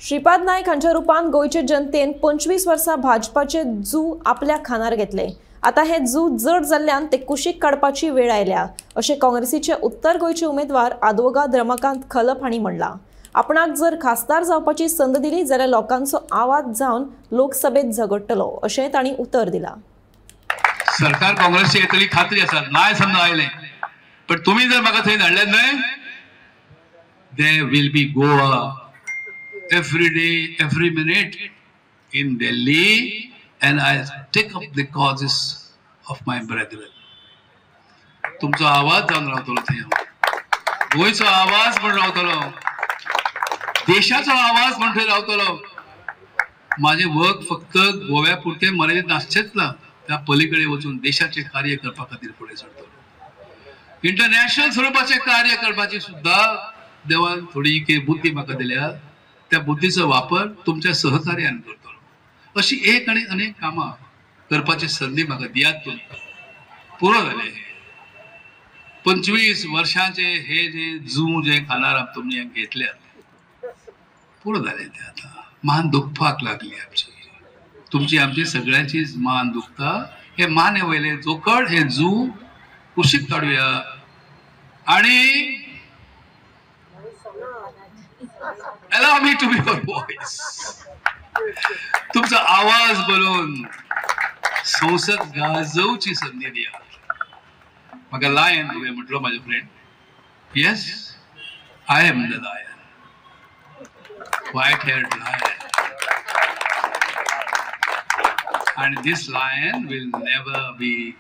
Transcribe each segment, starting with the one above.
श्रीपाद नाईक हांच्या रुपान गोयचे जनतेन 25 वर्सां भाजपाचे जू आपल्या खानार घेतले। आता हे जू जड जाल्ल्यान ते कुशीक काडपाची वेळ आयल्या, अशें काँग्रेसीचे उत्तर गोयचे उमेदवार आदवोगाद रमाकांत खलप हांणी म्हणलां। आपणाक जर खासदार जावपाची संद दिली जाल्यार लोकांचो आवाज जावन लोकसभेत झगडटलो, अशें तांणी उतर दिलां। सरकार काँग्रेसची येतली खात्री आसा, नाय समजा आयले, पण तुम्ही जर म्हाका थंय धाडले न्हय, there will be Goa every day, every minute in Delhi, and I take up the causes of my brethren. तुमचो आवाज जावन रावतलो थंय, गोंयचो आवाज म्हण रावतलो, देशाचो आवाज म्हण थंय रावतलो। माझे वर्क फक्त गोव्या पुरते मर्यादित नासचेच ना, त्या पलीकडे वचून देशाचे कार्य करपा खातीर फुडें सरतलो। इंटरनॅशनल स्वरूपाचे कार्य करपाची सुद्धा देवान थोडी बुद्धी म्हाका दिल्या, त्या बुद्धीचो वापर तुमच्या सहकार्यान करतलो। अशी एक आणि अनेक कामां करपाची संधी म्हाका दियात तुम्ही। पुरो जाले 25 वर्षांचे हे जे जू जे खानार तुमी घेतल्यात, पुरो जाले ते आता मान दुखपाक लागली आमची, तुमची आमची सगळ्यांची मान दुखता। हे माने वयले जोकड हे जू कुशीक काढूया आणि allow me to be your voice. तुमचा आवाज बोलून संसद गाजवची संधी दिया। म्हाका लायन तुवें म्हटलो माझे friend, yes I am the lion, white haired lion, and this lion will never be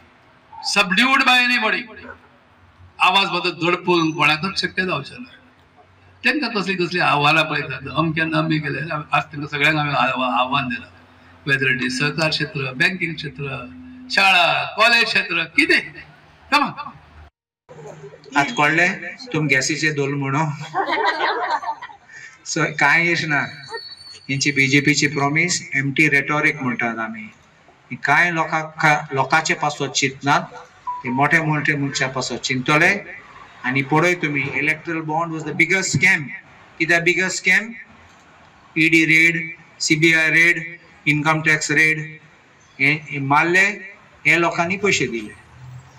subdued by anybody. आवाज बदल धडपून कोणाकच शक्य जावचें ना। त्यांना कसली कसली आव्हानां पळयतात, अमक्यान आमी गेले आज तांकां सगळ्यांक आमी आव्हान दिलां, वेदर इट इज सहकार क्षेत्र, बँकिंग क्षेत्र, शाळा कॉलेज क्षेत्र, कितें कमा आज कळले तुम गॅसीचे दोल म्हणो सो कांय इश ना। हेंची बीजेपीची प्रॉमिस एम्प्टी रेटॉरिक म्हणटात आमी, कांय लोकांचे पासत चिंतनात, ते मोठे मोठे मनशा पासत चिंतले। आणि पळय तुम्ही electoral bond was the biggest scam. कित्याक biggest scam? ED raid, CBI raid, income tax raid, हे मारले, हे लोकांनी पैसे दिले,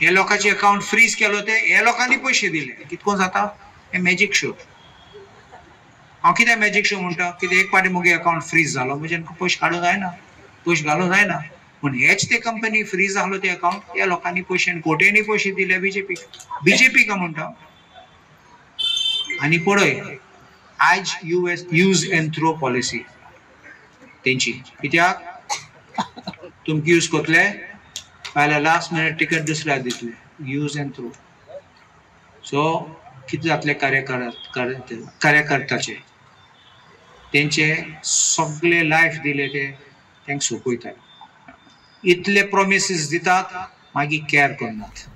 हे लोकांचे अकाउंट फ्रीज केलो, ते हे लोकांनी पैसे दिले। कितको जाता हे मॅजिक शो। हांव कित्याक मॅजिक शो म्हणटा, कित्याक एक पाटी मुगे अकाउंट फ्रीज जालो म्हणजे पयशे काडूंक जायना, पयशे घालूंक जायना, पण हेच ते कंपनी फ्रीज जालो ते अकाउंट, त्या लोकांनी पैसे कोट्यांनी पैसे दिले बीजेपी का म्हणटा। आणि पळय आज यूज एंड थ्रो पॉलिसी तेंची, कित्याक तुमकां यूज करतले फाल्यां लास्ट मिनिट टिकट दुसऱ्याक दितले, यूज एंड थ्रो। सो कितें जातले कार्यकर्त्याचे तेंचे सगळे लायफ दिले ते तांकां सोंपयतात, इतले प्रॉमिसीस दितात मागीर कॅर करनात।